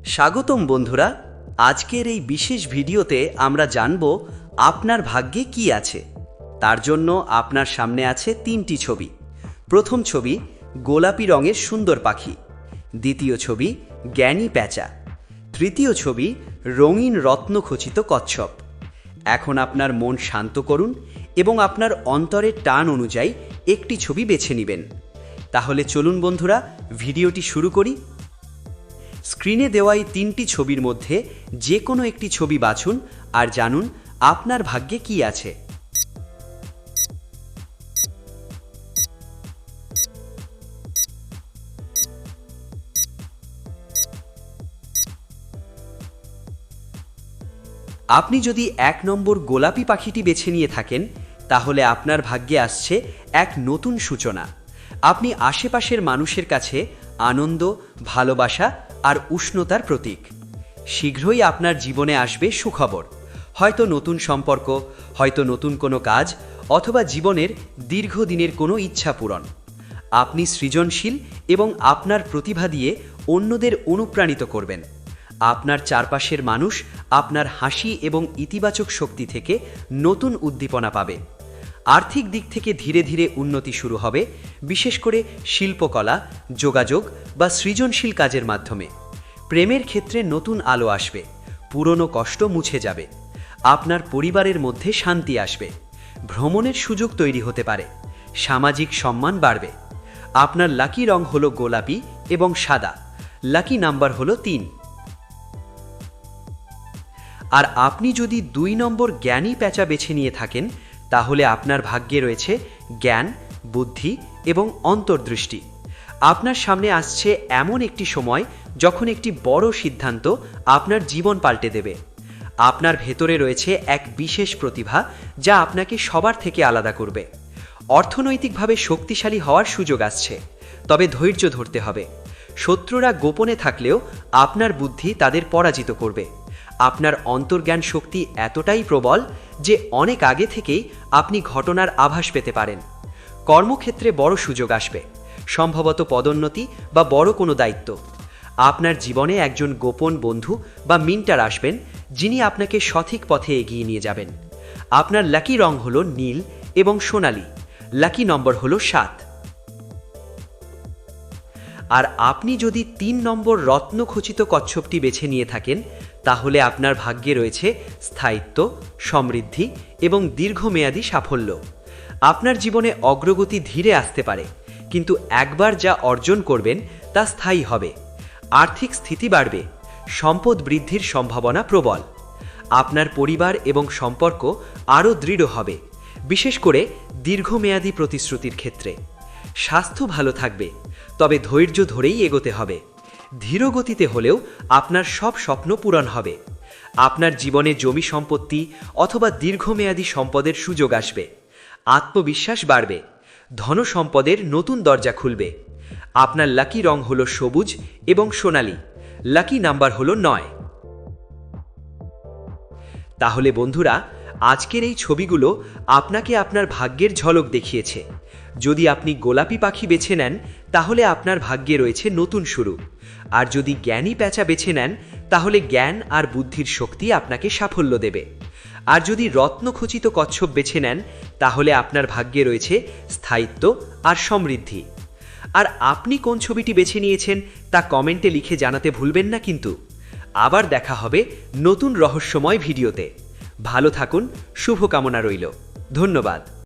স্বাগতম বন্ধুরা। আজকের এই বিশেষ ভিডিওতে আমরা জানব আপনার ভাগ্যে কি আছে। তার জন্য আপনার সামনে আছে তিনটি ছবি। প্রথম ছবি গোলাপি রঙের সুন্দর পাখি, দ্বিতীয় ছবি জ্ঞানী প্যাঁচা, তৃতীয় ছবি রঙিন রত্নখচিত কচ্ছপ। এখন আপনার মন শান্ত করুন এবং আপনার অন্তরের টান অনুযায়ী একটি ছবি বেছে নেবেন। তাহলে চলুন বন্ধুরা, ভিডিওটি শুরু করি। স্ক্রিনে দেওয়া এই তিনটি ছবির মধ্যে যে কোনো একটি ছবি বাছুন আর জানুন আপনার ভাগ্যে কি আছে। আপনি যদি ১ নম্বর গোলাপি পাখিটি বেছে নিয়ে থাকেন, তাহলে আপনার ভাগ্যে আসছে এক নতুন সূচনা। আপনি আশেপাশের মানুষের কাছে আনন্দ, ভালোবাসা আর উষ্ণতার প্রতীক। শীঘ্রই আপনার জীবনে আসবে সুখবর, হয়তো নতুন সম্পর্ক, হয়তো নতুন কোনো কাজ, অথবা জীবনের দীর্ঘদিনের কোনো ইচ্ছা পূরণ। আপনি সৃজনশীল এবং আপনার প্রতিভা দিয়ে অন্যদের অনুপ্রাণিত করবেন। আপনার চারপাশের মানুষ আপনার হাসি এবং ইতিবাচক শক্তি থেকে নতুন উদ্দীপনা পাবে। আর্থিক দিক থেকে ধীরে ধীরে উন্নতি শুরু হবে, বিশেষ করে শিল্পকলা, যোগাযোগ বা সৃজনশীল কাজের মাধ্যমে। প্রেমের ক্ষেত্রে নতুন আলো আসবে, পুরনো কষ্ট মুছে যাবে। আপনার পরিবারের মধ্যে শান্তি আসবে, ভ্রমণের সুযোগ তৈরি হতে পারে, সামাজিক সম্মান বাড়বে। আপনার লাকি রং হলো গোলাপি এবং সাদা, লাকি নাম্বার হলো ৩। আর আপনি যদি ২ নম্বর জ্ঞানী প্যাঁচা বেছে নিয়ে থাকেন, তাহলে আপনার ভাগ্যে রয়েছে জ্ঞান, বুদ্ধি এবং অন্তর্দৃষ্টি। আপনার সামনে আসছে এমন একটি সময় যখন একটি বড় সিদ্ধান্ত আপনার জীবন পাল্টে দেবে। আপনার ভেতরে রয়েছে এক বিশেষ প্রতিভা যা আপনাকে সবার থেকে আলাদা করবে। অর্থনৈতিকভাবে শক্তিশালী হওয়ার সুযোগ আসছে, তবে ধৈর্য ধরতে হবে। শত্রুরা গোপনে থাকলেও আপনার বুদ্ধি তাদের পরাজিত করবে। আপনার অন্তর্জ্ঞান শক্তি এতটাই প্রবল যে অনেক আগে থেকেই আপনি ঘটনার আভাস পেতে পারেন। কর্মক্ষেত্রে বড় সুযোগ আসবে, সম্ভবত পদোন্নতি বা বড় কোনো দায়িত্ব। আপনার জীবনে একজন গোপন বন্ধু বা মেন্টর আসবেন, যিনি আপনাকে সঠিক পথে এগিয়ে নিয়ে যাবেন। আপনার লাকি রং হলো নীল এবং সোনালী, লাকি নম্বর হলো ৭। আর আপনি যদি ৩ নম্বর রত্নখচিত কচ্ছপটি বেছে নিয়ে থাকেন, তাহলে আপনার ভাগ্যে রয়েছে স্থায়িত্ব, সমৃদ্ধি এবং দীর্ঘমেয়াদী সাফল্য। আপনার জীবনে অগ্রগতি ধীরে আসতে পারে, কিন্তু একবার যা অর্জন করবেন তা স্থায়ী হবে। আর্থিক স্থিতি বাড়বে, সম্পদ বৃদ্ধির সম্ভাবনা প্রবল। আপনার পরিবার এবং সম্পর্ক আরও দৃঢ় হবে, বিশেষ করে দীর্ঘমেয়াদী প্রতিশ্রুতির ক্ষেত্রে। স্বাস্থ্য ভালো থাকবে, তবে ধৈর্য ধরেই এগোতে হবে। ধীর গতিতে হলেও আপনার সব স্বপ্ন পূরণ হবে। আপনার জীবনে জমি সম্পত্তি অথবা দীর্ঘমেয়াদী সম্পদের সুযোগ আসবে। আত্মবিশ্বাস বাড়বে, ধন সম্পদের নতুন দরজা খুলবে। আপনার লাকি রং হলো সবুজ এবং সোনালী, লাকি নাম্বার হলো ৯। তাহলে বন্ধুরা, আজকের এই ছবিগুলো আপনাকে আপনার ভাগ্যের ঝলক দেখিয়েছে। যদি আপনি গোলাপি পাখি বেছে নেন, তাহলে আপনার ভাগ্যে রয়েছে নতুন শুরু। আর যদি জ্ঞানী প্যাঁচা বেছে নেন, তাহলে জ্ঞান আর বুদ্ধির শক্তি আপনাকে সাফল্য দেবে। আর যদি রত্নখচিত কচ্ছপ বেছে নেন, তাহলে আপনার ভাগ্যে রয়েছে স্থায়িত্ব আর সমৃদ্ধি। আর আপনি কোন ছবিটি বেছে নিয়েছেন তা কমেন্টে লিখে জানাতে ভুলবেন না কিন্তু। আবার দেখা হবে নতুন রহস্যময় ভিডিওতে। ভালো থাকুন, শুভকামনা রইল। ধন্যবাদ।